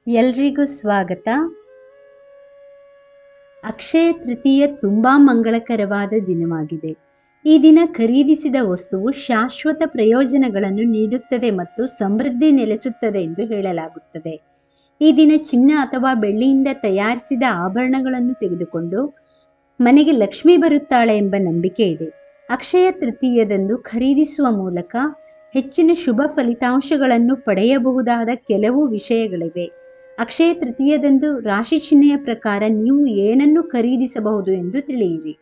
ಎಲ್ರಿಗೂ ಸ್ವಾಗತ. ಅಕ್ಷಯ ತೃತೀಯ ತುಂಬಾ ಮಂಗಳಕರವಾದ ದಿನವಾಗಿದೆ. ಈ ದಿನ ಖರೀದಿಸಿದ ವಸ್ತುವು ಶಾಶ್ವತ ಪ್ರಯೋಜನಗಳನ್ನು ನೀಡುತ್ತದೆ ಮತ್ತು ಸಮೃದ್ಧಿ ನೆಲೆಸುತ್ತದೆ ಎಂದು ಹೇಳಲಾಗುತ್ತದೆ. ಈ ದಿನ ಚಿನ್ನ ಅಥವಾ ಬೆಳ್ಳಿಯಿಂದ ತಯಾರಿಸಿದ ಆಭರಣಗಳನ್ನು ತೆಗೆದುಕೊಂಡು ಮನೆಗೆ ಲಕ್ಷ್ಮಿ ಬರುತ್ತಾಳೆ ಎಂಬ ನಂಬಿಕೆ ಇದೆ. ಅಕ್ಷಯ ತೃತೀಯದಂದು ಖರೀದಿಸುವ ಮೂಲಕ ಹೆಚ್ಚಿನ ಶುಭ ಫಲಿತಾಂಶಗಳನ್ನು ಪಡೆಯಬಹುದಾದ ಕೆಲವು ವಿಷಯಗಳಿವೆ. ಅಕ್ಷಯ ತೃತೀಯದಂದು ರಾಶಿ ಚಿಹ್ನೆಯ ಪ್ರಕಾರ ನೀವು ಏನನ್ನು ಖರೀದಿಸಬಹುದು ಎಂದು ತಿಳಿಯಿರಿ.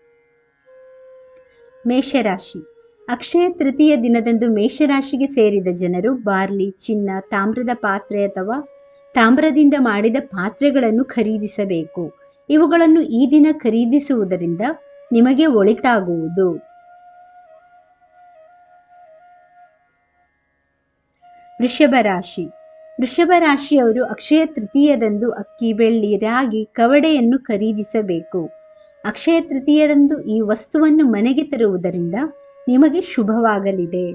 ಮೇಷರಾಶಿ. ಅಕ್ಷಯ ತೃತೀಯ ದಿನದಂದು ಮೇಷರಾಶಿಗೆ ಸೇರಿದ ಜನರು ಬಾರ್ಲಿ, ಚಿನ್ನ, ತಾಮ್ರದ ಪಾತ್ರೆ ಅಥವಾ ತಾಮ್ರದಿಂದ ಮಾಡಿದ ಪಾತ್ರೆಗಳನ್ನು ಖರೀದಿಸಬೇಕು. ಇವುಗಳನ್ನು ಈ ದಿನ ಖರೀದಿಸುವುದರಿಂದ ನಿಮಗೆ ಒಳಿತಾಗುವುದು. ವೃಷಭ ರಾಶಿ. ವೃಷಭ ರಾಶಿಯವರು ಅಕ್ಷಯ ತೃತೀಯದಂದು ಅಕ್ಕಿ, ಬೆಳ್ಳಿ, ರಾಗಿ, ಕವಡೆಯನ್ನು ಖರೀದಿಸಬೇಕು. ಅಕ್ಷಯ ತೃತೀಯದಂದು ಈ ವಸ್ತುವನ್ನು ಮನೆಗೆ ತರುವುದರಿಂದ ನಿಮಗೆ ಶುಭವಾಗಲಿದೆ.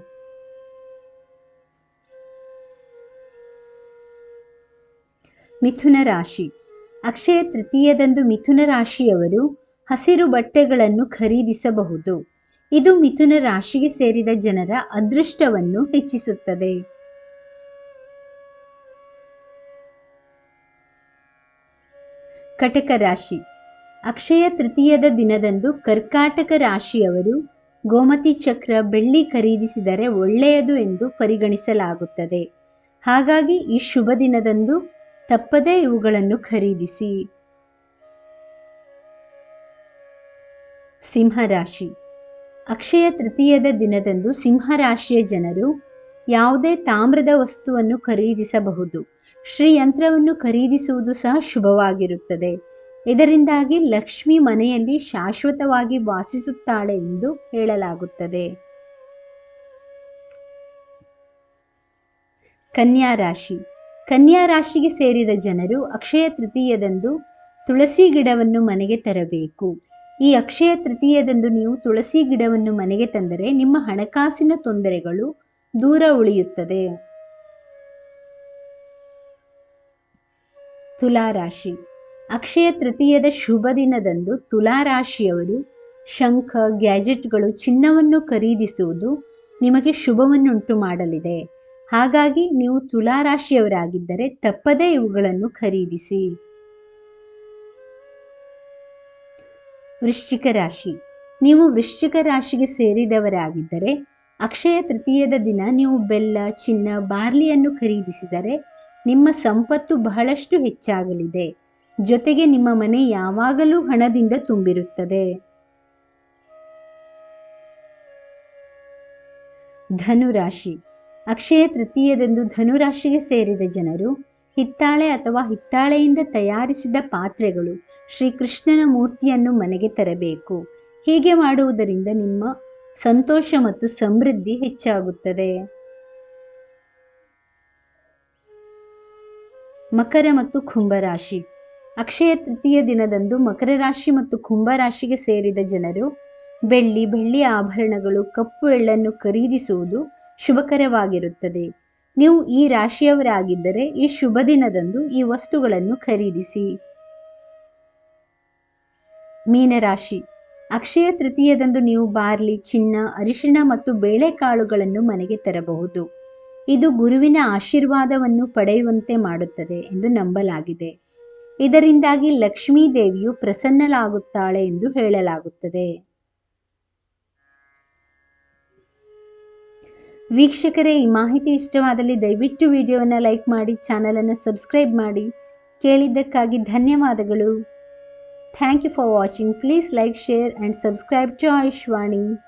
ಮಿಥುನ ರಾಶಿ. ಅಕ್ಷಯ ತೃತೀಯದಂದು ಮಿಥುನ ರಾಶಿಯವರು ಹಸಿರು ಬಟ್ಟೆಗಳನ್ನು ಖರೀದಿಸಬಹುದು. ಇದು ಮಿಥುನ ರಾಶಿಗೆ ಸೇರಿದ ಜನರ ಅದೃಷ್ಟವನ್ನು ಹೆಚ್ಚಿಸುತ್ತದೆ. ಕಟಕ ರಾಶಿ. ಅಕ್ಷಯ ತೃತೀಯದ ದಿನದಂದು ಕರ್ಕಾಟಕ ರಾಶಿಯವರು ಗೋಮತಿ ಚಕ್ರ, ಬೆಳ್ಳಿ ಖರೀದಿಸಿದರೆ ಒಳ್ಳೆಯದು ಎಂದು ಪರಿಗಣಿಸಲಾಗುತ್ತದೆ. ಹಾಗಾಗಿ ಈ ಶುಭ ದಿನದಂದು ತಪ್ಪದೇ ಇವುಗಳನ್ನು ಖರೀದಿಸಿ. ಸಿಂಹರಾಶಿ. ಅಕ್ಷಯ ತೃತೀಯದ ದಿನದಂದು ಸಿಂಹರಾಶಿಯ ಜನರು ಯಾವುದೇ ತಾಮ್ರದ ವಸ್ತುವನ್ನು ಖರೀದಿಸಬಹುದು. ಶ್ರೀಯಂತ್ರವನ್ನು ಖರೀದಿಸುವುದು ಸಹ ಶುಭವಾಗಿರುತ್ತದೆ. ಇದರಿಂದಾಗಿ ಲಕ್ಷ್ಮಿ ಮನೆಯಲ್ಲಿ ಶಾಶ್ವತವಾಗಿ ವಾಸಿಸುತ್ತಾಳೆ ಎಂದು ಹೇಳಲಾಗುತ್ತದೆ. ಕನ್ಯಾ ರಾಶಿ. ಕನ್ಯಾ ರಾಶಿಗೆ ಸೇರಿದ ಜನರು ಅಕ್ಷಯ ತೃತೀಯದಂದು ತುಳಸಿ ಗಿಡವನ್ನು ಮನೆಗೆ ತರಬೇಕು. ಈ ಅಕ್ಷಯ ತೃತೀಯದಂದು ನೀವು ತುಳಸಿ ಗಿಡವನ್ನು ಮನೆಗೆ ತಂದರೆ ನಿಮ್ಮ ಹಣಕಾಸಿನ ತೊಂದರೆಗಳು ದೂರ ಉಳಿಯುತ್ತದೆ. ತುಲಾರಾಶಿ. ಅಕ್ಷಯ ತೃತೀಯದ ಶುಭ ದಿನದಂದು ತುಲಾರಾಶಿಯವರು ಶಂಖ, ಗ್ಯಾಜೆಟ್ಗಳು, ಚಿನ್ನವನ್ನು ಖರೀದಿಸುವುದು ನಿಮಗೆ ಶುಭವನ್ನುಂಟು ಮಾಡಲಿದೆ. ಹಾಗಾಗಿ ನೀವು ತುಲಾರಾಶಿಯವರಾಗಿದ್ದರೆ ತಪ್ಪದೇ ಇವುಗಳನ್ನು ಖರೀದಿಸಿ. ವೃಶ್ಚಿಕ ರಾಶಿ. ನೀವು ವೃಶ್ಚಿಕ ರಾಶಿಗೆ ಸೇರಿದವರಾಗಿದ್ದರೆ ಅಕ್ಷಯ ತೃತೀಯದ ದಿನ ನೀವು ಬೆಲ್ಲ, ಚಿನ್ನ, ಬಾರ್ಲಿಯನ್ನು ಖರೀದಿಸಿದರೆ ನಿಮ್ಮ ಸಂಪತ್ತು ಬಹಳಷ್ಟು ಹೆಚ್ಚಾಗಲಿದೆ. ಜೊತೆಗೆ ನಿಮ್ಮ ಮನೆ ಯಾವಾಗಲೂ ಹಣದಿಂದ ತುಂಬಿರುತ್ತದೆ. ಧನುರಾಶಿ. ಅಕ್ಷಯ ತೃತೀಯದಂದು ಧನುರಾಶಿಗೆ ಸೇರಿದ ಜನರು ಹಿತ್ತಾಳೆ ಅಥವಾ ಹಿತ್ತಾಳೆಯಿಂದ ತಯಾರಿಸಿದ ಪಾತ್ರೆಗಳು, ಶ್ರೀಕೃಷ್ಣನ ಮೂರ್ತಿಯನ್ನು ಮನೆಗೆ ತರಬೇಕು. ಹೀಗೆ ಮಾಡುವುದರಿಂದ ನಿಮ್ಮ ಸಂತೋಷ ಮತ್ತು ಸಮೃದ್ಧಿ ಹೆಚ್ಚಾಗುತ್ತದೆ. ಮಕರ ಮತ್ತು ಕುಂಭರಾಶಿ. ಅಕ್ಷಯ ತೃತೀಯ ದಿನದಂದು ಮಕರ ರಾಶಿ ಮತ್ತು ಕುಂಭರಾಶಿಗೆ ಸೇರಿದ ಜನರು ಬೆಳ್ಳಿ ಆಭರಣಗಳು, ಕಪ್ಪು ಎಳ್ಳನ್ನು ಖರೀದಿಸುವುದು ಶುಭಕರವಾಗಿರುತ್ತದೆ. ನೀವು ಈ ರಾಶಿಯವರಾಗಿದ್ದರೆ ಈ ಶುಭ ದಿನದಂದು ಈ ವಸ್ತುಗಳನ್ನು ಖರೀದಿಸಿ. ಮೀನರಾಶಿ. ಅಕ್ಷಯ ತೃತೀಯದಂದು ನೀವು ಬಾರ್ಲಿ, ಚಿನ್ನ, ಅರಿಶಿಣ ಮತ್ತು ಬೇಳೆಕಾಳುಗಳನ್ನು ಮನೆಗೆ ತರಬಹುದು. ಇದು ಗುರುವಿನ ಆಶೀರ್ವಾದವನ್ನು ಪಡೆಯುವಂತೆ ಮಾಡುತ್ತದೆ ಎಂದು ನಂಬಲಾಗಿದೆ. ಇದರಿಂದಾಗಿ ಲಕ್ಷ್ಮೀ ದೇವಿಯು ಪ್ರಸನ್ನಳಾಗುತ್ತಾಳೆ ಎಂದು ಹೇಳಲಾಗುತ್ತದೆ. ವೀಕ್ಷಕರೇ, ಈ ಮಾಹಿತಿ ಇಷ್ಟವಾದಲ್ಲಿ ದಯವಿಟ್ಟು ವಿಡಿಯೋವನ್ನು ಲೈಕ್ ಮಾಡಿ, ಚಾನಲನ್ನು ಸಬ್ಸ್ಕ್ರೈಬ್ ಮಾಡಿ. ಕೇಳಿದ್ದಕ್ಕಾಗಿ ಧನ್ಯವಾದಗಳು. Thank you for watching. Please like, share and subscribe to Ayushvani.